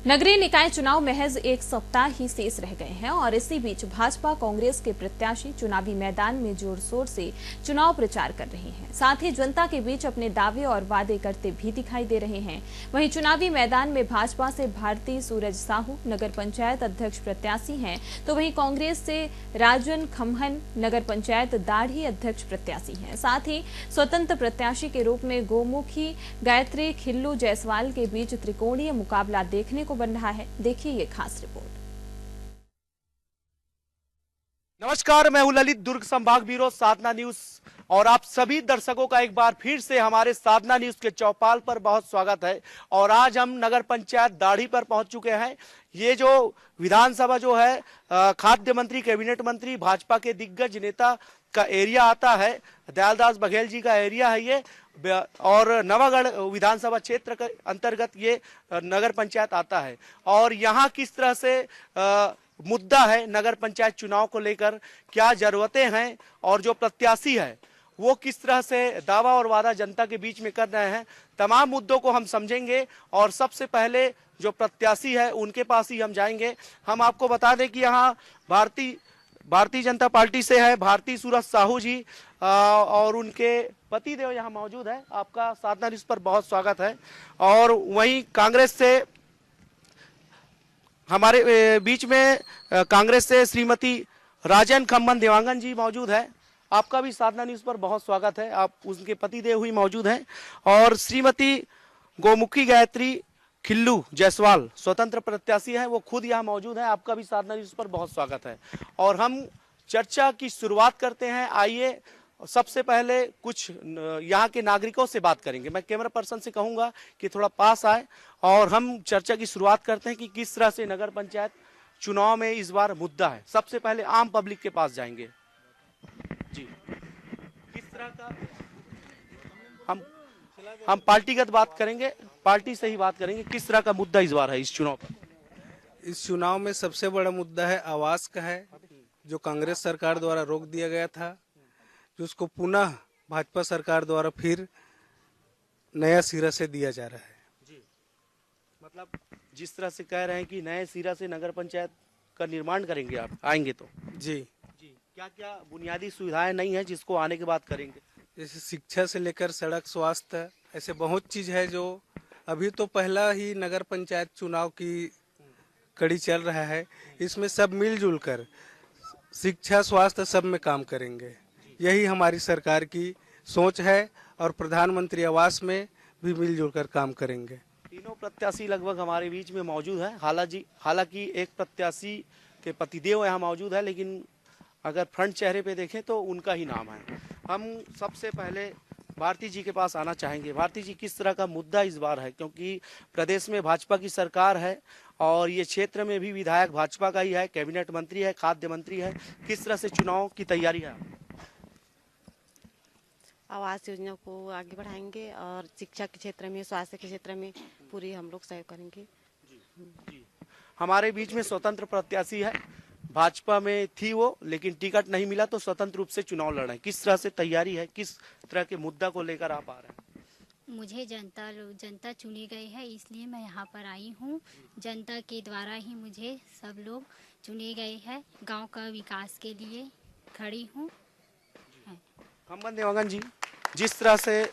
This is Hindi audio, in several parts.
नगरीय निकाय चुनाव महज एक सप्ताह ही शेष रह गए हैं और इसी बीच भाजपा कांग्रेस के प्रत्याशी चुनावी मैदान में जोर शोर से चुनाव प्रचार कर रहे हैं। साथ ही जनता के बीच अपने दावे और वादे करते भी दिखाई दे रहे हैं। वहीं चुनावी मैदान में भाजपा से भारती सूरज साहू नगर पंचायत अध्यक्ष प्रत्याशी हैं, तो वहीं कांग्रेस से राजन खम्हन नगर पंचायत दाढ़ी अध्यक्ष प्रत्याशी हैं। साथ ही स्वतंत्र प्रत्याशी के रूप में गोमुखी गायत्री खिल्लू जायसवाल के बीच त्रिकोणीय मुकाबला देखने को बन रहा है। देखिए ये खास रिपोर्ट। नमस्कार, मैं हूं ललित, दुर्ग संभाग ब्यूरो साधना न्यूज और आप सभी दर्शकों का एक बार फिर से हमारे साधना न्यूज के चौपाल पर बहुत स्वागत है। और आज हम नगर पंचायत दाढ़ी पर पहुंच चुके हैं। ये जो विधानसभा जो है खाद्य मंत्री, कैबिनेट मंत्री, भाजपा के दिग्गज नेता का एरिया आता है। दयालदास बघेल जी का एरिया है ये, और नवागढ़ विधानसभा क्षेत्र के अंतर्गत ये नगर पंचायत आता है। और यहाँ किस तरह से मुद्दा है नगर पंचायत चुनाव को लेकर, क्या जरूरतें हैं और जो प्रत्याशी है वो किस तरह से दावा और वादा जनता के बीच में कर रहे हैं, तमाम मुद्दों को हम समझेंगे। और सबसे पहले जो प्रत्याशी है उनके पास ही हम जाएंगे। हम आपको बता दें कि यहाँ भारतीय जनता पार्टी से है भारती सूरज साहू जी और उनके पति देव यहाँ मौजूद है। आपका साधना न्यूज़ पर बहुत स्वागत है। और वहीं कांग्रेस से हमारे बीच में कांग्रेस से श्रीमती राजन खम्मन देवांगन जी मौजूद है। आपका भी साधना न्यूज़ पर बहुत स्वागत है। आप उनके पति देव हुई मौजूद हैं। और श्रीमती गोमुखी गायत्री खिल्लू जायसवाल स्वतंत्र प्रत्याशी हैं, वो खुद यहाँ मौजूद हैं। आपका भी साधना न्यूज़ पर बहुत स्वागत है। और हम चर्चा की शुरुआत करते हैं। आइए सबसे पहले कुछ यहाँ के नागरिकों से बात करेंगे। मैं कैमरा पर्सन से कहूँगा कि थोड़ा पास आए और हम चर्चा की शुरुआत करते हैं कि किस तरह से नगर पंचायत चुनाव में इस बार मुद्दा है। सबसे पहले आम पब्लिक के पास जाएंगे जी। किस तरह का हम पार्टीगत बात करेंगे, पार्टी से ही बात करेंगे। किस तरह का मुद्दा इस बार है इस चुनाव पर? इस चुनाव में सबसे बड़ा मुद्दा है आवास का है, जो कांग्रेस सरकार द्वारा रोक दिया गया था, जो उसको पुनः भाजपा सरकार द्वारा फिर नया सिरा से दिया जा रहा है जी। मतलब जिस तरह से कह रहे हैं कि नए सिरा से नगर पंचायत का निर्माण करेंगे, आप आएंगे तो जी। क्या क्या बुनियादी सुविधाएं नहीं है जिसको आने के बाद करेंगे? जैसे शिक्षा से लेकर सड़क, स्वास्थ्य, ऐसे बहुत चीज है जो अभी तो पहला ही नगर पंचायत चुनाव की कड़ी चल रहा है। इसमें सब मिलजुल कर शिक्षा, स्वास्थ्य सब में काम करेंगे। यही हमारी सरकार की सोच है और प्रधानमंत्री आवास में भी मिलजुल कर काम करेंगे। तीनों प्रत्याशी लगभग हमारे बीच में मौजूद है। हालांकि एक प्रत्याशी के पतिदेव यहाँ मौजूद है, लेकिन अगर फ्रंट चेहरे पे देखें तो उनका ही नाम है। हम सबसे पहले भारती जी के पास आना चाहेंगे। भारती जी, किस तरह का मुद्दा इस बार है, क्योंकि प्रदेश में भाजपा की सरकार है और ये क्षेत्र में भी विधायक भाजपा का ही है, कैबिनेट मंत्री है, खाद्य मंत्री है। किस तरह से चुनाव की तैयारी है? आवास योजना को आगे बढ़ाएंगे और शिक्षा के क्षेत्र में, स्वास्थ्य के क्षेत्र में पूरी हम लोग सहयोग करेंगे। जी। हमारे बीच में स्वतंत्र प्रत्याशी है, भाजपा में थी वो, लेकिन टिकट नहीं मिला तो स्वतंत्र रूप से चुनाव लड़ रहे हैं। किस तरह से तैयारी है, किस तरह के मुद्दा को लेकर आप आ रहे हैं? मुझे जनता चुनी गई है, इसलिए मैं यहाँ पर आई हूँ। जनता के द्वारा ही मुझे सब लोग चुने गए हैं। गांव का विकास के लिए खड़ी हूँ। खम्मन देवांगन जी, जिस तरह से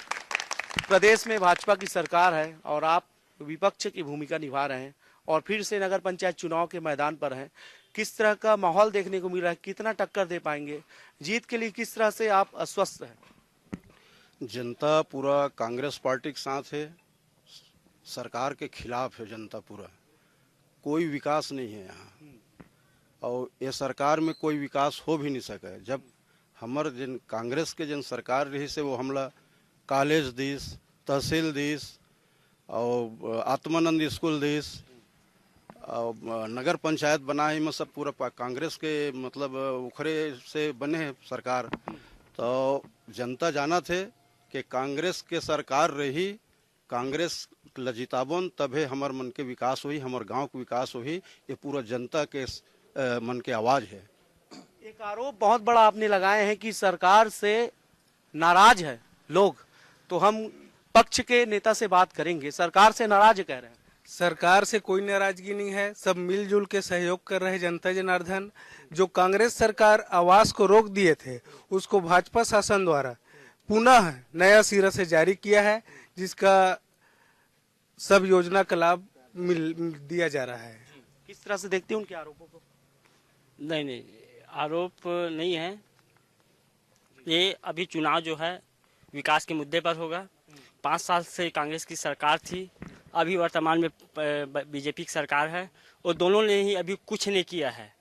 प्रदेश में भाजपा की सरकार है और आप विपक्ष की भूमिका निभा रहे हैं और फिर से नगर पंचायत चुनाव के मैदान पर हैं, किस तरह का माहौल देखने को मिल रहा है? कितना टक्कर दे पाएंगे? जीत के लिए किस तरह से आप आश्वस्त हैं? जनता पूरा कांग्रेस पार्टी के साथ है, सरकार के खिलाफ है जनता पूरा। कोई विकास नहीं है यहाँ और ये सरकार में कोई विकास हो भी नहीं सका। जब हमार जिन कांग्रेस के जिन सरकार रही से वो हमला कॉलेज दिस, तहसील दिस और आत्मानंद स्कूल दिस और नगर पंचायत बनाए में सब पूरा कांग्रेस के मतलब उखरे से बने है सरकार। तो जनता जाना थे कि कांग्रेस के सरकार रही, कांग्रेस लजिताबन तभे हमार मन के विकास हुई, हमार गांव के विकास हुई। ये पूरा जनता के मन के आवाज है। एक आरोप बहुत बड़ा आपने लगाए हैं कि सरकार से नाराज है लोग, तो हम पक्ष के नेता से बात करेंगे। सरकार से नाराज कह रहे हैं, सरकार से कोई नाराजगी नहीं है, सब मिलजुल के सहयोग कर रहे जनता जनार्दन। जो कांग्रेस सरकार आवास को रोक दिए थे उसको भाजपा शासन द्वारा पुनः नया सिरा से जारी किया है, जिसका सब योजना का लाभ दिया जा रहा है। किस तरह से देखते हैं उनके आरोपों को? नहीं, आरोप नहीं है। ये अभी चुनाव जो है विकास के मुद्दे पर होगा। 5 साल से कांग्रेस की सरकार थी, अभी वर्तमान में बीजेपी की सरकार है, और दोनों ने ही अभी कुछ नहीं किया है।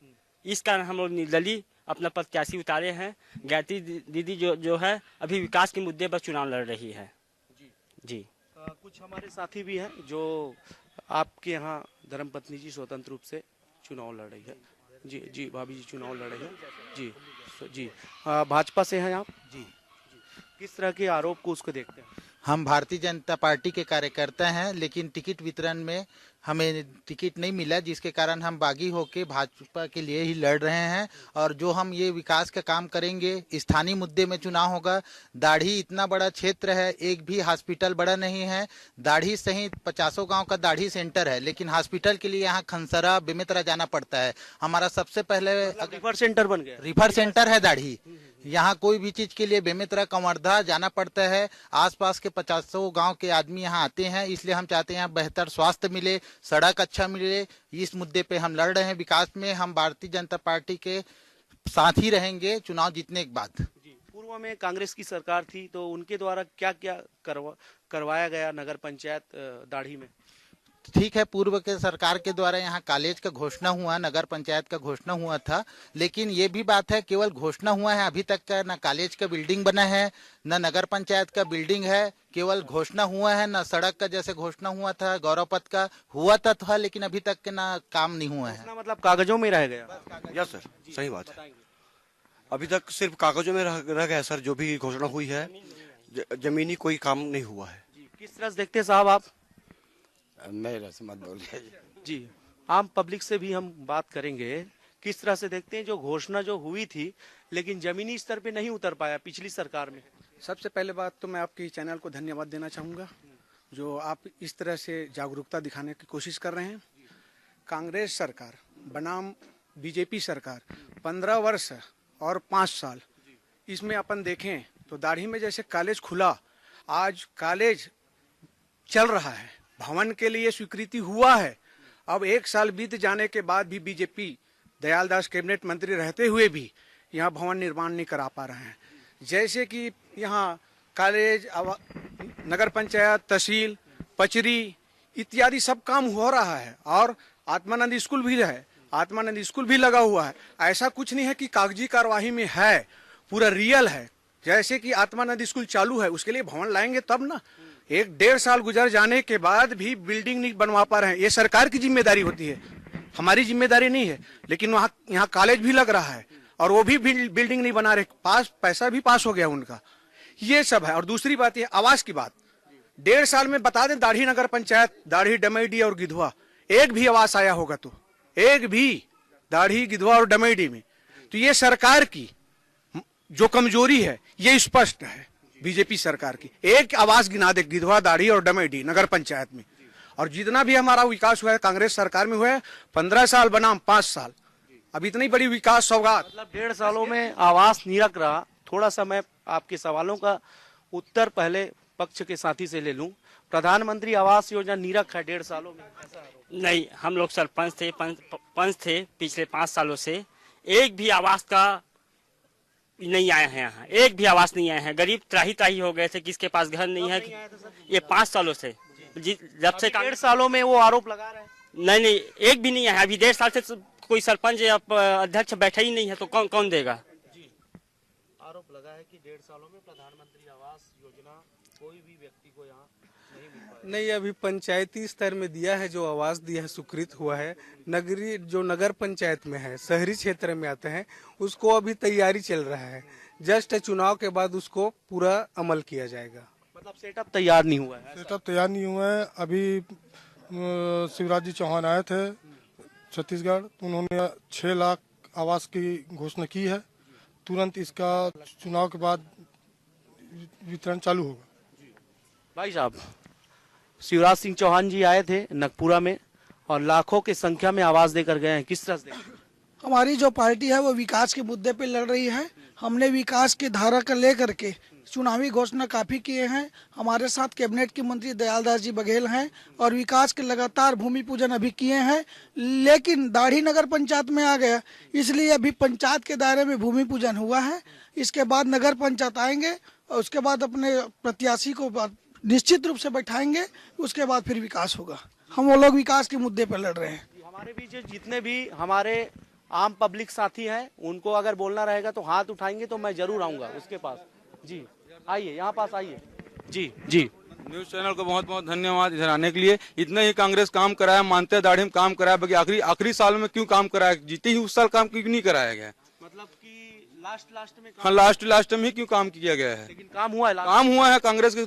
इस कारण हम लोग निर्दलीय अपना प्रत्याशी उतारे हैं। गायत्री दीदी जो है अभी विकास के मुद्दे पर चुनाव लड़ रही है। जी कुछ हमारे साथी भी हैं जो आपके यहाँ धर्मपत्नी जी स्वतंत्र रूप से चुनाव लड़ रही है। जी भाभी जी चुनाव लड़ रही है। जी भाजपा से हैं आप? जी। किस तरह के आरोप को उसको देखते हैं? हम भारतीय जनता पार्टी के कार्यकर्ता हैं, लेकिन टिकट वितरण में हमें टिकट नहीं मिला, जिसके कारण हम बागी होके भाजपा के लिए ही लड़ रहे हैं। और जो हम ये विकास का काम करेंगे, स्थानीय मुद्दे में चुनाव होगा। दाढ़ी इतना बड़ा क्षेत्र है, एक भी हॉस्पिटल बड़ा नहीं है। दाढ़ी सहित 50 गांव का दाढ़ी सेंटर है, लेकिन हॉस्पिटल के लिए यहाँ खनसरा बेमेतरा जाना पड़ता है। हमारा सबसे पहले रिफर सेंटर बन गया। रिफर सेंटर है दाढ़ी। यहाँ कोई भी चीज के लिए बेमेतरा कंवर्धा जाना पड़ता है। आसपास के 50 गांव के आदमी यहाँ आते हैं, इसलिए हम चाहते हैं बेहतर स्वास्थ्य मिले, सड़क अच्छा मिले। इस मुद्दे पे हम लड़ रहे हैं। विकास में हम भारतीय जनता पार्टी के साथ ही रहेंगे चुनाव जीतने के बाद। पूर्व में कांग्रेस की सरकार थी, तो उनके द्वारा क्या क्या करवाया गया नगर पंचायत दाढ़ी में? ठीक है, पूर्व के सरकार के द्वारा यहाँ कॉलेज का घोषणा हुआ, नगर पंचायत का घोषणा हुआ था, लेकिन ये भी बात है केवल घोषणा हुआ है, अभी तक का न कॉलेज का बिल्डिंग बना है, न नगर पंचायत का बिल्डिंग है। केवल घोषणा हुआ है, न सड़क का जैसे घोषणा हुआ था गौरव पथ का हुआ था, लेकिन अभी तक के ना काम नहीं हुआ है। मतलब कागजों में रह गया। यस सर, सही बात है। अभी तक सिर्फ कागजों में रह गया सर। जो भी घोषणा हुई है, जमीनी कोई काम नहीं हुआ है। किस तरह से देखते हैं साहब आप? मेरा से मत बोलिए जी। आम पब्लिक से भी हम बात करेंगे। किस तरह से देखते हैं जो घोषणा जो हुई थी, लेकिन जमीनी स्तर पे नहीं उतर पाया पिछली सरकार में? सबसे पहले बात तो मैं आपकी चैनल को धन्यवाद देना चाहूँगा, जो आप इस तरह से जागरूकता दिखाने की कोशिश कर रहे हैं। कांग्रेस सरकार बनाम बीजेपी सरकार 15 वर्ष और 5 साल, इसमें अपन देखें तो दाढ़ी में जैसे कॉलेज खुला, आज कॉलेज चल रहा है, भवन के लिए स्वीकृति हुआ है। अब 1 साल बीत जाने के बाद भी बीजेपी दयालदास कैबिनेट मंत्री रहते हुए भी यहाँ भवन निर्माण नहीं करा पा रहे हैं। जैसे कि यहाँ कॉलेज, नगर पंचायत, तहसील, पचरी इत्यादि सब काम हो रहा है, और आत्मानंद स्कूल भी है, आत्मानंद स्कूल भी लगा हुआ है। ऐसा कुछ नहीं है कि कागजी कार्यवाही में है, पूरा रियल है। जैसे कि आत्मानंद स्कूल चालू है, उसके लिए भवन लाएंगे तब ना। 1-1.5 साल गुजर जाने के बाद भी बिल्डिंग नहीं बनवा पा रहे हैं। ये सरकार की जिम्मेदारी होती है, हमारी जिम्मेदारी नहीं है। लेकिन वहाँ यहाँ कॉलेज भी लग रहा है और वो भी बिल्डिंग नहीं बना रहे, पैसा भी पास हो गया उनका। ये सब है। और दूसरी बात ये आवास की बात, 1.5 साल में बता दें, दाढ़ी नगर पंचायत, दाढ़ी, डमेडी और गिधवा, एक भी आवास आया होगा तो एक भी दाढ़ी, गिधवा और डमेडी में। तो ये सरकार की जो कमजोरी है ये स्पष्ट है बीजेपी सरकार की। एक आवास गिना दे गिधवा, दाढ़ी और डमेडी नगर पंचायत में। और जितना भी हमारा विकास हुआ है कांग्रेस सरकार में हुआ है, 15 साल बनाम 5 साल, अब इतनी बड़ी विकास सौगात। मतलब 1.5 सालों में आवास निरख रहा। थोड़ा सा मैं आपके सवालों का उत्तर पहले पक्ष के साथी से ले लूं। प्रधानमंत्री आवास योजना निरख है 1.5 सालों में? नहीं, हम लोग सरपंच थे, पंच थे पिछले 5 सालों से, एक भी आवास का नहीं आए हैं। यहाँ एक भी आवास नहीं आए हैं। गरीब त्राही हो गए थे, किसके पास घर नहीं है। ये 5 सालों से, जब से 1.5 सालों में वो आरोप लगा रहे हैं। नहीं, एक भी नहीं है। अभी 1.5 साल से कोई सरपंच या अध्यक्ष बैठा ही नहीं है, तो कौन देगा? जी, आरोप लगा है कि 1.5 सालों में प्रधानमंत्री आवास योजना कोई भी व्यक्ति को यहाँ नहीं मिल पाया। नहीं, अभी पंचायती स्तर में दिया है, जो आवास दिया है स्वीकृत हुआ है। नगरीय जो नगर पंचायत में है, शहरी क्षेत्र में आते हैं, उसको अभी तैयारी चल रहा है। जस्ट चुनाव के बाद उसको पूरा अमल किया जाएगा। मतलब सेटअप तैयार नहीं हुआ है? सेटअप तैयार नहीं हुआ है। अभी शिवराज जी चौहान आए थे छत्तीसगढ़, तो उन्होंने 6 लाख आवास की घोषणा की है। तुरंत इसका चुनाव के बाद वितरण चालू होगा। भाई साहब, शिवराज सिंह चौहान जी आए थे नगपुरा में और लाखों की संख्या में आवाज देकर गए हैं, किस तरह से? हमारी जो पार्टी है वो विकास के मुद्दे पे लड़ रही है। हमने विकास की धारा को लेकर के चुनावी घोषणा काफी किए हैं। हमारे साथ कैबिनेट के मंत्री दयालदास जी बघेल हैं और विकास के लगातार भूमि पूजन अभी किए हैं, लेकिन दाढ़ी नगर पंचायत में आ गया, इसलिए अभी पंचायत के दायरे में भूमि पूजन हुआ है। इसके बाद नगर पंचायत आएंगे और उसके बाद अपने प्रत्याशी को निश्चित रूप से बैठाएंगे, उसके बाद फिर विकास होगा। हम वो लोग विकास के मुद्दे पर लड़ रहे हैं। हमारे बीच जितने भी हमारे आम पब्लिक साथी हैं, उनको अगर बोलना रहेगा तो हाथ उठाएंगे तो मैं जरूर आऊंगा उसके पास। जी आइए, यहाँ पास आइए। जी जी, न्यूज चैनल को बहुत बहुत धन्यवाद इधर आने के लिए। इतना ही कांग्रेस काम कराया, मानते दाढ़ी में काम कराया, बाकी आखिरी साल में क्यों काम कराया? जीते ही उस साल काम क्यों नहीं कराया गया? मतलब कि लास्ट में हाँ, लास्ट में ही क्यों काम किया गया है? लेकिन काम हुआ है, काम हुआ है। कांग्रेस की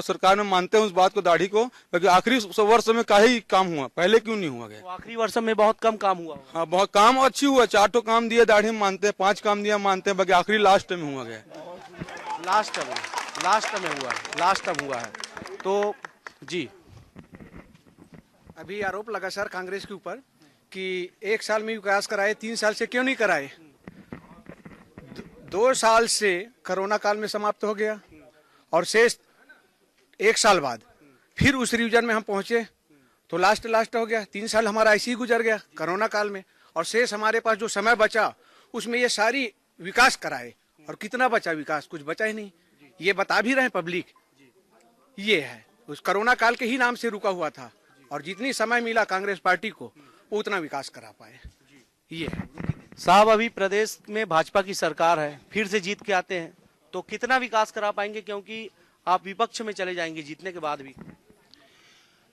सरकार में मानते हैं उस बात को, दाढ़ी को, बाकी आखिरी वर्ष में का ही काम हुआ, पहले क्यों नहीं हुआ गया? तो आखिरी वर्ष में बहुत कम काम हुआ। हाँ, बहुत काम अच्छी हुआ, 4 काम दिए दाढ़ी में मानते हैं, 5 काम दिया मानते हैं, बाकी आखिरी लास्ट में हुआ गया। लास्ट में हुआ है। तो जी, अभी आरोप लगा सर कांग्रेस के ऊपर कि 1 साल में विकास कराए, 3 साल से क्यों नहीं कराए? 2 साल से कोरोना काल में समाप्त हो गया और शेष 1 साल बाद फिर उस रिवीजन में हम पहुंचे तो लास्ट हो गया। 3 साल हमारा ऐसे ही गुजर गया कोरोना काल में, और शेष हमारे पास जो समय बचा उसमें ये सारी विकास कराए। और कितना बचा विकास? कुछ बचा ही नहीं। ये बता भी रहे पब्लिक, ये है उस कोरोना काल के ही नाम से रुका हुआ था, और जितनी समय मिला कांग्रेस पार्टी को वो उतना विकास करा पाए। ये है साहब, अभी प्रदेश में भाजपा की सरकार है, फिर से जीत के आते हैं तो कितना विकास करा पाएंगे? क्योंकि आप विपक्ष में चले जाएंगे जीतने के बाद भी।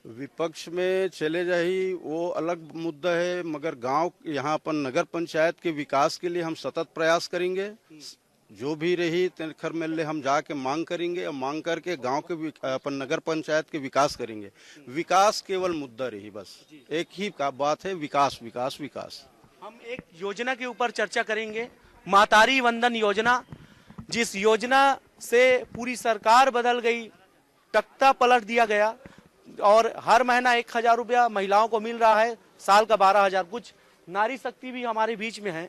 विपक्ष में चले जाही वो अलग मुद्दा है, मगर गांव यहाँ पर नगर पंचायत के विकास के लिए हम सतत प्रयास करेंगे। जो भी रही तनखर मिलने हम जाके मांग करेंगे और मांग करके गांव के अपन नगर पंचायत के विकास करेंगे। विकास केवल मुद्दा रही, बस एक ही बात है, विकास विकास विकास। हम एक योजना के ऊपर चर्चा करेंगे, महतारी वंदन योजना, जिस योजना से पूरी सरकार बदल गई, तख्ता पलट दिया गया और हर महीना 1000 रुपया महिलाओं को मिल रहा है, साल का 12,000। कुछ नारी शक्ति भी हमारे बीच में है।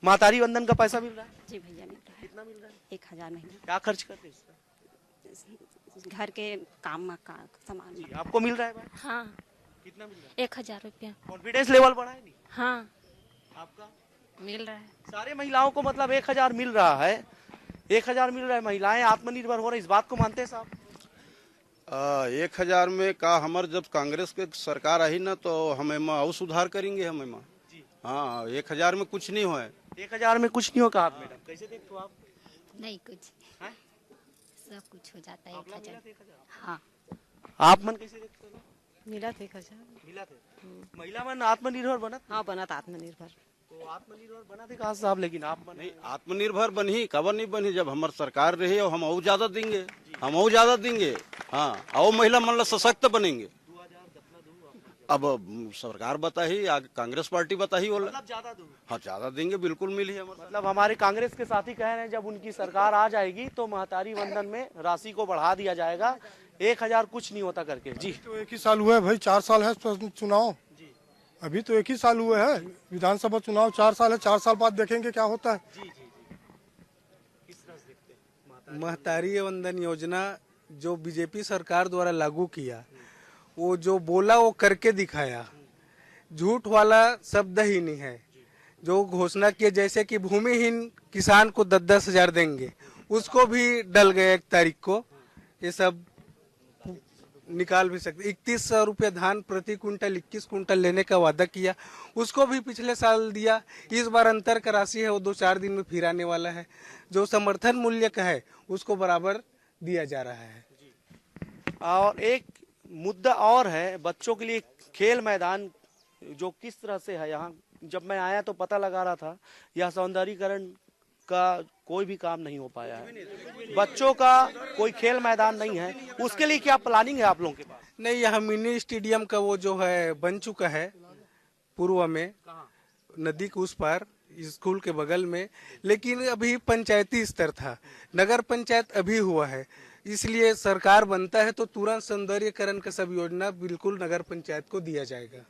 महतारी वंदन का पैसा मिल रहा है? जी भैया मिल रहा है। कितना मिल रहा है? 1000 महीना। क्या खर्च करते हैं इसका? घर के काम का सामान। जी, आपको मिल रहा है भाई? हाँ। कितना मिल रहा है? 1000 रुपया। कॉन्फिडेंस लेवल बढ़ा है नहीं? हाँ, आपका मिल रहा है। सारे महिलाओं को मतलब 1000 मिल रहा है। 1000 मिल रहा है, महिलाएं आत्मनिर्भर हो रही, इस बात को मानते हैं साहब? 1000 में का हमार जब कांग्रेस के सरकार आई ना तो हम और सुधार करेंगे हम। हाँ, 1000 में कुछ नहीं हुआ है। 1000 में कुछ नहीं होगा। आप मैडम कैसे देखते हो आप? नहीं, कुछ सब कुछ हो जाता है 1000। हाँ, आप मन कैसे देखते हो? मिला थे 1000। मिला थे। महिला मन आत्मनिर्भर बना? हाँ, बना था आत्मनिर्भर। तो आत्मनिर्भर बना थे कहाँ साहब? लेकिन आप नहीं आत्मनिर्भर बनी, कबर नहीं बनी। जब हमारी सरकार रही और हम और ज्यादा देंगे, हम और ज्यादा देंगे। हाँ, और महिला मन सशक्त बनेंगे। अब सरकार बताही, कांग्रेस पार्टी बताही बोला। मतलब ज्यादा दूर? हाँ, ज्यादा देंगे, बिल्कुल मिली है। मतलब हमारे कांग्रेस के साथी कह रहे हैं जब उनकी सरकार आ जाएगी तो महतारी वंदन में राशि को बढ़ा दिया जाएगा, 1000 कुछ नहीं होता करके। जी, तो 1 ही साल हुआ है भाई, 4 साल है चुनाव। अभी तो 1 ही साल हुए है, विधानसभा चुनाव 4 साल है। 4 साल बाद देखेंगे क्या होता है। महतारी वंदन योजना जो बीजेपी सरकार द्वारा लागू किया, वो जो बोला वो करके दिखाया। झूठ वाला शब्द ही नहीं है। जो घोषणा किए जैसे कि भूमिहीन किसान को 10-10 हजार देंगे, उसको भी डल गए 1 तारीख को। ये सब निकाल भी सकते। 3100 रुपये धान प्रति क्विंटल 21 क्विंटल लेने का वादा किया, उसको भी पिछले साल दिया। इस बार अंतर का राशि है वो 2-4 दिन में फिर आने वाला है। जो समर्थन मूल्य का है उसको बराबर दिया जा रहा है। और एक मुद्दा और है, बच्चों के लिए खेल मैदान जो किस तरह से है यहाँ। जब मैं आया तो पता लगा रहा था यह सौंदर्यीकरण का कोई भी काम नहीं हो पाया है। बच्चों का कोई खेल मैदान नहीं है, उसके लिए क्या प्लानिंग है आप लोगों के पास? नहीं, यहाँ मिनी स्टेडियम का वो जो है बन चुका है पूर्व में, नदी के उस पार स्कूल के बगल में, लेकिन अभी पंचायती स्तर था। नगर पंचायत अभी हुआ है। इसलिए सरकार बनता है तो तुरंत सौंदर्यकरण का सब योजना बिल्कुल नगर पंचायत को दिया जाएगा।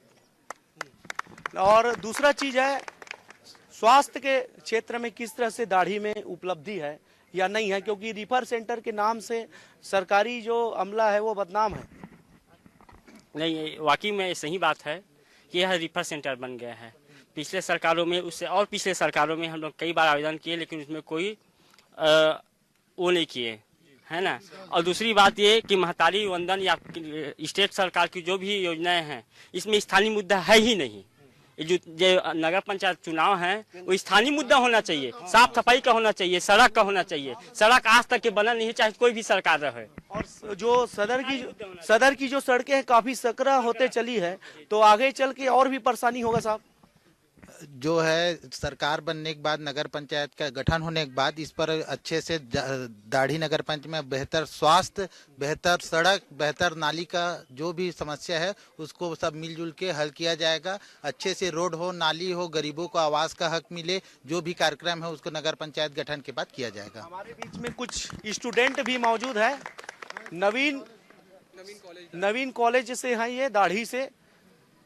और दूसरा चीज है, स्वास्थ्य के क्षेत्र में किस तरह से दाढ़ी में उपलब्धि है या नहीं है, क्योंकि रिफर सेंटर के नाम से सरकारी जो अमला है वो बदनाम है। नहीं, वाकई में सही बात है कि यह रिफर सेंटर बन गया है। पिछले सरकारों में, उससे और पिछले सरकारों में हम लोग कई बार आवेदन किए, लेकिन उसमें कोई वो नहीं किए, है ना। और दूसरी बात ये कि महतारी वंदन या स्टेट सरकार की जो भी योजनाएं हैं, इसमें स्थानीय मुद्दा है ही नहीं। जो नगर पंचायत चुनाव है वो स्थानीय मुद्दा होना चाहिए, साफ सफाई का होना चाहिए, सड़क का होना चाहिए। सड़क आज तक के बना नहीं है, चाहे कोई भी सरकार रहे। और जो सदर की जो सड़कें हैं काफी सकरा होते चली है, तो आगे चल के और भी परेशानी होगा साहब। जो है सरकार बनने के बाद, नगर पंचायत का गठन होने के बाद इस पर अच्छे से दाढ़ी नगर पंचायत में बेहतर स्वास्थ्य, बेहतर सड़क, बेहतर नाली का जो भी समस्या है उसको सब मिलजुल के हल किया जाएगा। अच्छे से रोड हो, नाली हो, गरीबों को आवास का हक मिले, जो भी कार्यक्रम है उसको नगर पंचायत गठन के बाद किया जाएगा। हमारे बीच में कुछ स्टूडेंट भी मौजूद है। नवीन कॉलेज से हैं ये, दाढ़ी से।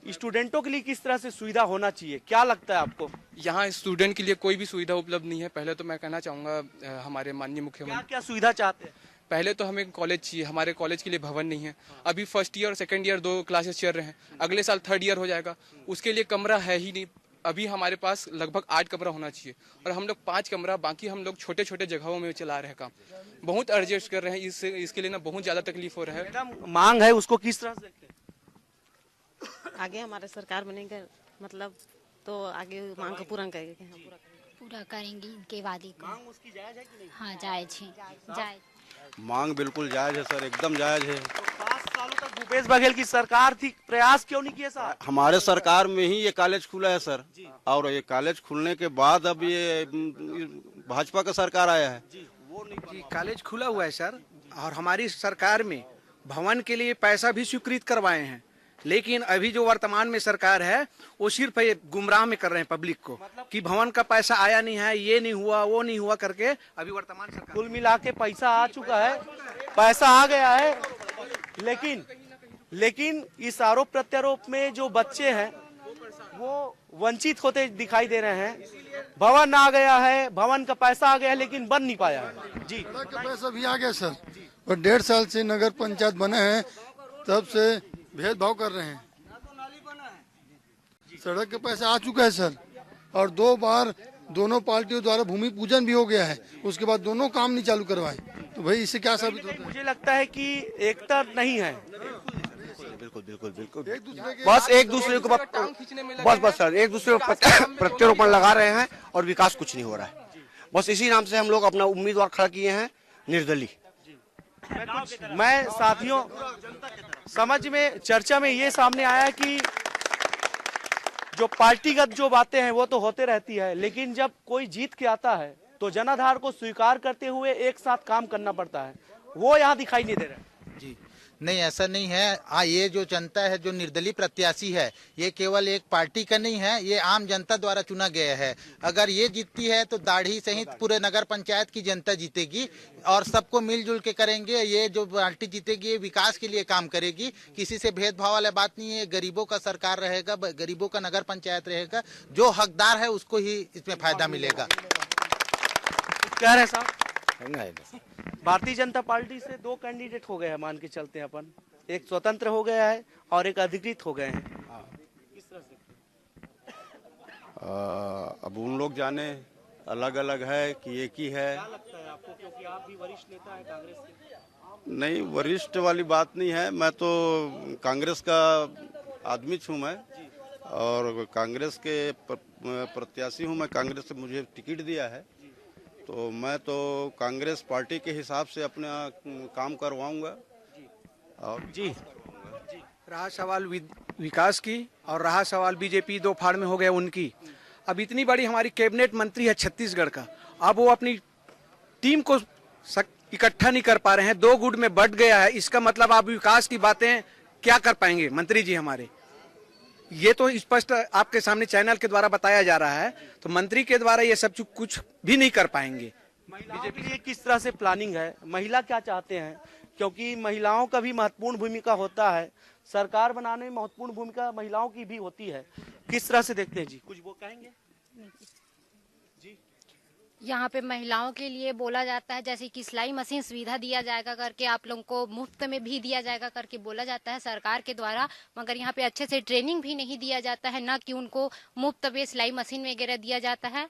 स्टूडेंटों के लिए किस तरह से सुविधा होना चाहिए, क्या लगता है आपको? यहाँ स्टूडेंट के लिए कोई भी सुविधा उपलब्ध नहीं है। पहले तो मैं कहना चाहूँगा हमारे माननीय मुख्यमंत्री, क्या सुविधा चाहते हैं? पहले तो हमें कॉलेज चाहिए, हमारे कॉलेज के लिए भवन नहीं है। अभी फर्स्ट ईयर और सेकंड ईयर 2 क्लासेस चल रहे हैं, अगले साल थर्ड ईयर हो जाएगा, उसके लिए कमरा है ही नहीं। अभी हमारे पास लगभग 8 कमरा होना चाहिए और हम लोग 5 कमरा, बाकी हम लोग छोटे छोटे जगहों में चला रहे हैं काम, बहुत एडजस्ट कर रहे हैं। इसके लिए ना बहुत ज्यादा तकलीफ हो रहा है। मांग है उसको किस तरह से आगे हमारे सरकार बनेगा, मतलब तो आगे मांग को पूरा करेंगे। पूरा करेंगे इनके वादे को। मांग उसकी जायज है कि नहीं? हाँ जायज है, जायज। मांग बिल्कुल जायज है सर, एकदम जायज है। तो 5 सालों तक भूपेश बघेल की सरकार थी, प्रयास क्यों नहीं किए साहब? हमारे सरकार में ही ये कॉलेज खुला है सर, और ये कॉलेज खुलने के बाद अब ये भाजपा का सरकार आया है। जी कॉलेज खुला हुआ है सर, और हमारी सरकार में भवन के लिए पैसा भी स्वीकृत करवाए हैं, लेकिन अभी जो वर्तमान में सरकार है वो सिर्फ गुमराह में कर रहे हैं पब्लिक को, कि भवन का पैसा आया नहीं है, ये नहीं हुआ, वो नहीं हुआ करके। अभी वर्तमान सरकार कुल मिला के पैसा आ चुका है, पैसा आ गया है, लेकिन इस आरोप प्रत्यारोप में जो बच्चे हैं वो वंचित होते दिखाई दे रहे हैं। भवन आ गया है, भवन का पैसा आ गया है, लेकिन बन नहीं पाया है। जी, सड़क का पैसा भी आ गया सर, और 1.5 साल से नगर पंचायत बने हैं तब से भेदभाव कर रहे हैं। सड़क का पैसा आ चुका है सर, और 2 बार दोनों पार्टियों द्वारा भूमि पूजन भी हो गया है, उसके बाद दोनों काम नहीं चालू करवाए। तो भाई इससे क्या साबित होता है? मुझे लगता है कि एकता नहीं है। बिल्कुल बस एक दूसरे को बस सर एक दूसरे को प्रत्यारोपण लगा रहे हैं और विकास कुछ नहीं हो रहा है। बस इसी नाम से हम लोग अपना उम्मीदवार खड़ा किए हैं, निर्दलीय। मैं साथियों समझ में चर्चा में ये सामने आया कि जो पार्टीगत जो बातें हैं वो तो होते रहती है, लेकिन जब कोई जीत के आता है तो जनाधार को स्वीकार करते हुए एक साथ काम करना पड़ता है, वो यहाँ दिखाई नहीं दे रहा है। जी नहीं, ऐसा नहीं है। ये जो जनता है, जो निर्दलीय प्रत्याशी है, ये केवल एक पार्टी का नहीं है, ये आम जनता द्वारा चुना गया है। अगर ये जीतती है तो दाढ़ी सहित पूरे नगर पंचायत की जनता जीतेगी, और सबको मिलजुल के करेंगे। ये जो पार्टी जीतेगी ये विकास के लिए काम करेगी, किसी से भेदभाव वाला बात नहीं है। गरीबों का सरकार रहेगा, गरीबों का नगर पंचायत रहेगा, जो हकदार है उसको ही इसमें फायदा मिलेगा। कह रहे साहब, भारतीय जनता पार्टी से 2 कैंडिडेट हो गए हैं, मान के चलते हैं अपन, एक स्वतंत्र हो गया है और एक अधिकृत हो गए हैं। किस तरह से? अब उन लोग जाने, अलग अलग है कि एक ही है। क्या लगता है आपको, क्योंकि आप भी वरिष्ठ नेता हैं कांग्रेस के? नहीं, वरिष्ठ वाली बात नहीं है, मैं तो कांग्रेस का आदमी हूँ मैं, और कांग्रेस के प्रत्याशी हूँ मैं। कांग्रेस से मुझे टिकट दिया है, तो मैं तो कांग्रेस पार्टी के हिसाब से अपना काम करवाऊंगा। और जी रहा सवाल विकास की, और रहा सवाल बीजेपी 2 फाड़ में हो गया उनकी। अब इतनी बड़ी हमारी कैबिनेट मंत्री है छत्तीसगढ़ का, अब वो अपनी टीम को इकट्ठा नहीं कर पा रहे हैं, 2 गुट में बट गया है। इसका मतलब आप विकास की बातें क्या कर पाएंगे मंत्री जी हमारे? ये तो स्पष्ट आपके सामने चैनल के द्वारा बताया जा रहा है, तो मंत्री के द्वारा ये सब कुछ भी नहीं कर पाएंगे। बीजेपी के लिए किस तरह से प्लानिंग है, महिला क्या चाहते हैं, क्योंकि महिलाओं का भी महत्वपूर्ण भूमिका होता है, सरकार बनाने में महत्वपूर्ण भूमिका महिलाओं की भी होती है, किस तरह से देखते हैं जी, कुछ वो कहेंगे? यहाँ पे महिलाओं के लिए बोला जाता है जैसे कि सिलाई मशीन सुविधा दिया जाएगा करके, आप लोगों को मुफ्त में भी दिया जाएगा करके बोला जाता है सरकार के द्वारा, मगर यहाँ पे अच्छे से ट्रेनिंग भी नहीं दिया जाता है, ना कि उनको मुफ्त में सिलाई मशीन वगैरह दिया जाता है।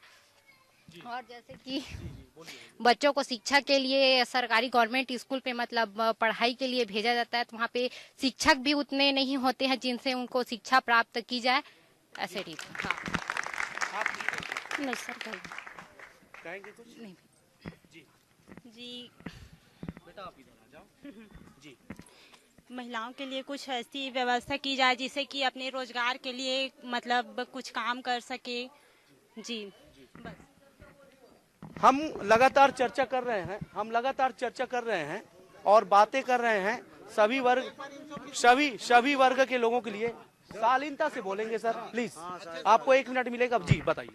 और जैसे कि बच्चों को शिक्षा के लिए सरकारी गवर्नमेंट स्कूल पे मतलब पढ़ाई के लिए भेजा जाता है, तो वहाँ पे शिक्षक भी उतने नहीं होते हैं जिनसे उनको शिक्षा प्राप्त की जाए, ऐसे रीत। नहीं सर कहेंगे कुछ? नहीं जी बेटा आप इधर आ जाओ जी। महिलाओं के लिए कुछ ऐसी व्यवस्था की जाए जिससे कि अपने रोजगार के लिए मतलब कुछ काम कर सके जी। बस हम लगातार चर्चा कर रहे हैं और बातें कर रहे हैं सभी वर्ग के लोगों के लिए। शालीनता से बोलेंगे सर प्लीज, आपको 1 मिनट मिलेगा। जी बताइए।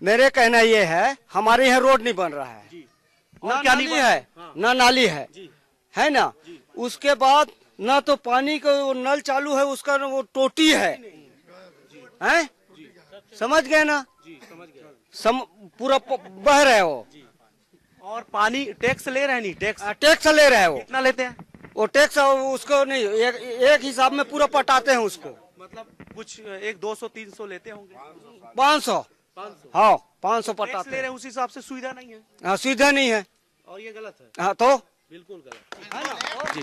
मेरे कहना ये है, हमारे यहाँ रोड नहीं बन रहा है, और क्या नहीं है, ना नाली है ना, उसके बाद ना तो पानी का नल चालू है, उसका वो टोटी है, समझ गए ना, पूरा बह रहे हो। और पानी टैक्स ले रहे हैं, नहीं टैक्स ले रहे हो, कितना लेते हैं वो टैक्स, उसको नहीं एक हिसाब में पूरा पटाते हैं उसको, मतलब कुछ 200-300 लेते होंगे, 500 हाँ 500 पटाते ले रहे हैं, उस हिसाब से सुविधा नहीं है। हाँ सुविधा नहीं है, और ये गलत है। हाँ तो बिल्कुल गलत है ना। जी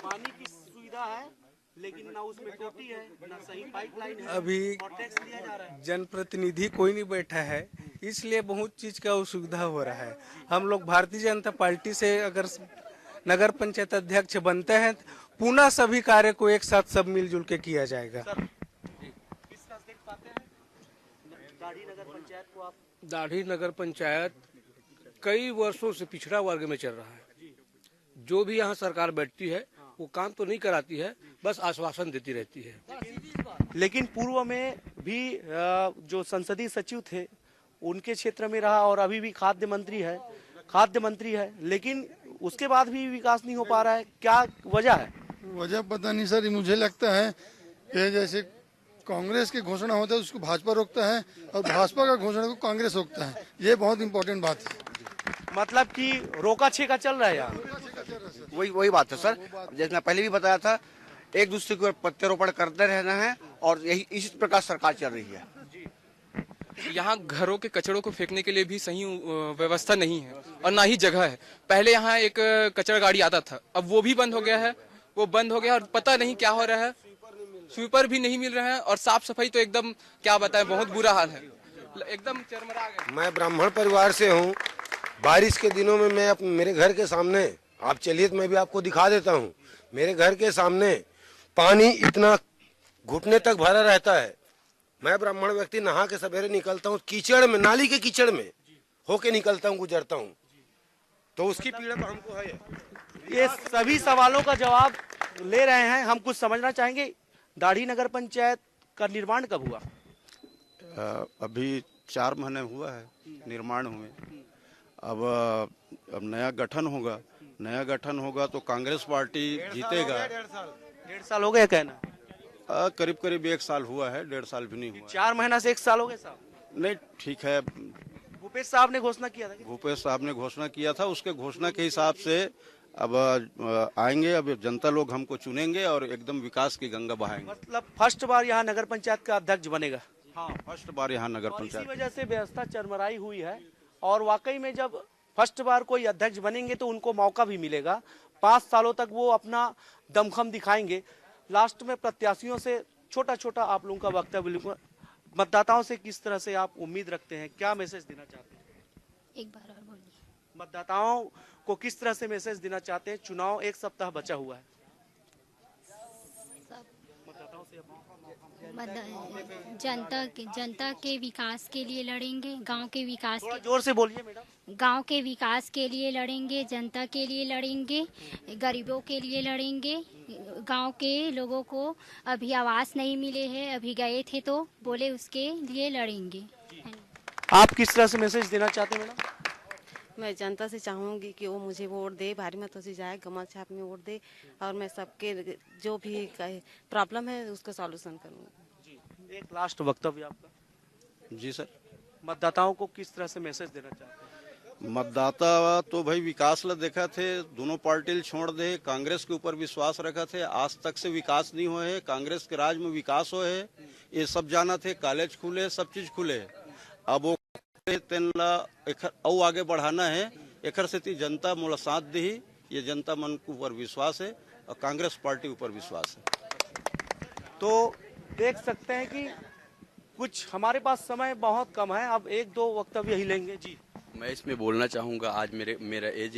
पानी की सुविधा है लेकिन ना उसमें टोटी है, ना सही पाइपलाइन है, अभी और टैक्स लिया जा रहा है। जनप्रतिनिधि कोई नहीं बैठा है, इसलिए बहुत चीज का असुविधा हो रहा है। हम लोग भारतीय जनता पार्टी से अगर नगर पंचायत अध्यक्ष बनते हैं, पुनः सभी कार्य को एक साथ सब मिलजुल के किया जाएगा। दाढ़ी नगर पंचायत कई वर्षों से पिछड़ा वर्ग में चल रहा है। जो भी यहाँ सरकार बैठती है वो काम तो नहीं कराती है, बस आश्वासन देती रहती है। लेकिन पूर्व में भी जो संसदीय सचिव थे उनके क्षेत्र में रहा और अभी भी खाद्य मंत्री है, लेकिन उसके बाद भी विकास नहीं हो पा रहा है, क्या वजह है? वजह पता नहीं सर, मुझे लगता है कि जैसे कांग्रेस की घोषणा होता है उसको भाजपा रोकता है और भाजपा का घोषणा को कांग्रेस रोकता है, ये बहुत इंपॉर्टेंट बात है। मतलब कि रोका छेका चल रहा है यार। वही बात है सर, जैसे मैं पहले भी बताया था, एक दूसरे को प्रत्यारोपण करते रहना है और यही इस प्रकार सरकार चल रही है। यहाँ घरों के कचड़ों को फेंकने के लिए भी सही व्यवस्था नहीं है और ना ही जगह है। पहले यहाँ एक कचरा गाड़ी आता था, अब वो भी बंद हो गया है, और पता नहीं क्या हो रहा है, स्वीपर भी नहीं मिल रहा है और साफ सफाई तो एकदम क्या बताएं, बहुत बुरा हाल है, एकदम चरमरा गया। मैं ब्राह्मण परिवार से हूँ। बारिश के दिनों में मैं मेरे घर के सामने, आप चलिए तो मैं भी आपको दिखा देता हूँ, मेरे घर के सामने पानी इतना घुटने तक भरा रहता है। मैं ब्राह्मण व्यक्ति नहा के सवेरे निकलता हूँ, कीचड़ में, नाली के कीचड़ में होके निकलता हूँ, गुजरता हूँ, तो उसकी पीड़ा तो हमको है। ये सभी सवालों का जवाब ले रहे हैं। हम कुछ समझना चाहेंगे, दाढ़ी नगर पंचायत का निर्माण कब हुआ? अभी 4 महीने हुआ है निर्माण हुए। अब नया गठन होगा तो कांग्रेस पार्टी जीतेगा। 1.5 साल हो गया कहना? करीब 1 साल हुआ है, 1.5 साल भी नहीं हुआ। 4 महीना से 1 साल हो गए साहब? नहीं ठीक है, भूपेश साहब ने घोषणा किया था। भूपेश साहब ने घोषणा किया था, उसके घोषणा के हिसाब से अब आएंगे, अब जनता लोग हमको चुनेंगे और एकदम विकास की गंगा बहाएंगे। मतलब फर्स्ट बार यहाँ नगर पंचायत का अध्यक्ष बनेगा? हाँ, फर्स्ट बार यहाँ नगर पंचायत। इसी वजह से व्यवस्था चरमराई हुई है और वाकई में जब फर्स्ट बार कोई अध्यक्ष बनेंगे तो उनको मौका भी मिलेगा, 5 सालों तक वो अपना दमखम दिखाएंगे। लास्ट में प्रत्याशियों से छोटा आप लोगों का वक्तव्य, मतदाताओं से किस तरह से आप उम्मीद रखते हैं, क्या मैसेज देना चाहते हैं? एक बार और बोलिए। मतदाताओं को किस तरह से मैसेज देना चाहते हैं? चुनाव 1 सप्ताह बचा हुआ है। जनता के विकास के लिए लड़ेंगे, गांव के विकास के, जोर से बोलिए मैडम। गांव के विकास के लिए लड़ेंगे, जनता के लिए लड़ेंगे, गरीबों के लिए लड़ेंगे। गांव के लोगों को अभी आवास नहीं मिले हैं, अभी गए थे तो बोले उसके लिए लड़ेंगे। आप किस तरह से मैसेज देना चाहते हैं मैडम? मैं जनता से चाहूँगी कि वो मुझे वोट दे, भारी मतों से जाए, कमल छाप में वोट दे और मैं सबके जो भी प्रॉब्लम है उसका सॉल्यूशन करूँगी। एक लास्ट वक्तव्य आपका। जी सर। मतदाताओं को किस तरह से मैसेज देना चाहते हैं? मतदाता तो भाई विकास ला देखा थे, दोनों पार्टी छोड़ दे, कांग्रेस के ऊपर विश्वास रखा थे, आज तक से विकास नहीं हुए है, कांग्रेस के राज में विकास हुए है, ये सब जाना थे, कॉलेज खुले, सब चीज खुले, अब वो आगे बढ़ाना है, एकर से जनता मोला साथ दी, ये जनता मन के ऊपर विश्वास है और कांग्रेस पार्टी ऊपर विश्वास है। तो देख सकते हैं कि कुछ हमारे पास समय बहुत कम है, अब एक दो वक्तव्य ही लेंगे। जी मैं इसमें बोलना चाहूँगा, आज मेरा एज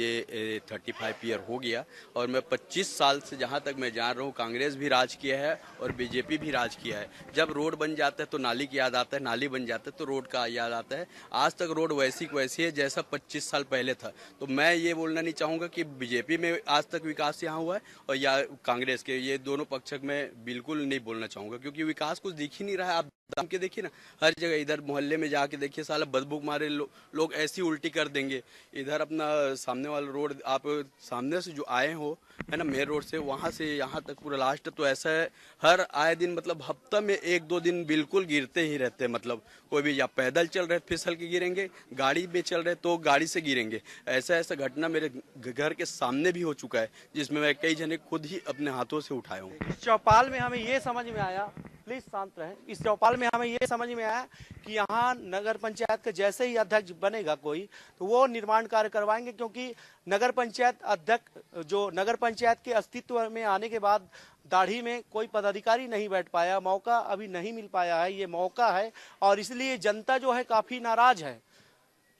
35 ईयर हो गया और मैं 25 साल से जहाँ तक मैं जान रहा हूँ कांग्रेस भी राज किया है और बीजेपी भी राज किया है। जब रोड बन जाता है तो नाली की याद आता है, नाली बन जाता है तो रोड का याद आता है। आज तक रोड वैसी की वैसी है जैसा 25 साल पहले था। तो मैं ये बोलना नहीं चाहूँगा कि बीजेपी में आज तक विकास यहाँ हुआ है और या कांग्रेस के, ये दोनों पक्ष में बिल्कुल नहीं बोलना चाहूँगा क्योंकि विकास कुछ दिख ही नहीं रहा है। आप दाम के देखिए ना, हर जगह इधर मोहल्ले में जाके देखिए, साला बदबू मारे लोग ऐसी उल्टी कर देंगे। इधर अपना सामने वाला रोड, आप सामने से जो आए हो है ना मेन रोड से, वहाँ से यहाँ तक पूरा लास्ट, तो ऐसा है हर आए दिन मतलब हफ्ता में 1-2 दिन बिल्कुल गिरते ही रहते हैं। मतलब कोई भी या पैदल चल रहे फिसल के गिरेंगे, गाड़ी में चल रहे तो गाड़ी से गिरेंगे। ऐसा घटना मेरे घर के सामने भी हो चुका है जिसमें मैं कई जने खुद ही अपने हाथों से उठाया हूँ। इस चौपाल में हमें ये समझ में आया, प्लीज शांत रहें, इस चौपाल में हमें ये समझ में आया कि यहाँ नगर पंचायत का जैसे ही अध्यक्ष बनेगा कोई, तो वो निर्माण कार्य करवाएंगे, क्योंकि नगर पंचायत अध्यक्ष, जो नगर पंचायत के अस्तित्व में आने के बाद दाढ़ी में कोई पदाधिकारी नहीं बैठ पाया, मौका अभी नहीं मिल पाया है, ये मौका है और इसलिए जनता जो है काफी नाराज है।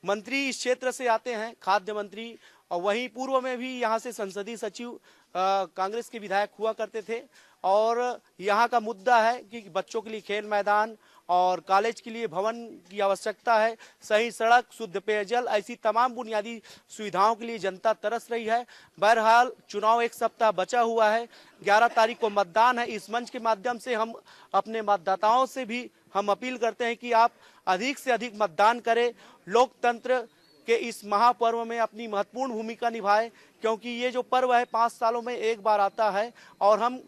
मंत्री इस क्षेत्र से आते हैं, खाद्य मंत्री, और वहीं पूर्व में भी यहाँ से संसदीय सचिव कांग्रेस के विधायक हुआ करते थे और यहाँ का मुद्दा है कि बच्चों के लिए खेल मैदान और कॉलेज के लिए भवन की आवश्यकता है, सही सड़क, शुद्ध पेयजल, ऐसी तमाम बुनियादी सुविधाओं के लिए जनता तरस रही है। बहरहाल चुनाव एक सप्ताह बचा हुआ है, 11 तारीख को मतदान है। इस मंच के माध्यम से हम अपने मतदाताओं से भी हम अपील करते हैं कि आप अधिक से अधिक मतदान करें, लोकतंत्र के इस महापर्व में अपनी महत्वपूर्ण भूमिका निभाएं, क्योंकि ये जो पर्व है 5 सालों में एक बार आता है और हम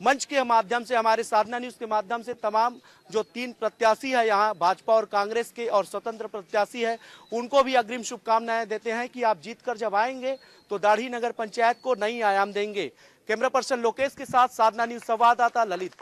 मंच के माध्यम से, हमारे साधना न्यूज के माध्यम से तमाम जो 3 प्रत्याशी है यहाँ भाजपा और कांग्रेस के और स्वतंत्र प्रत्याशी है, उनको भी अग्रिम शुभकामनाएं देते हैं कि आप जीतकर जब आएंगे तो दाढ़ी नगर पंचायत को नई आयाम देंगे। कैमरा पर्सन लोकेश के साथ साधना न्यूज संवाददाता ललित।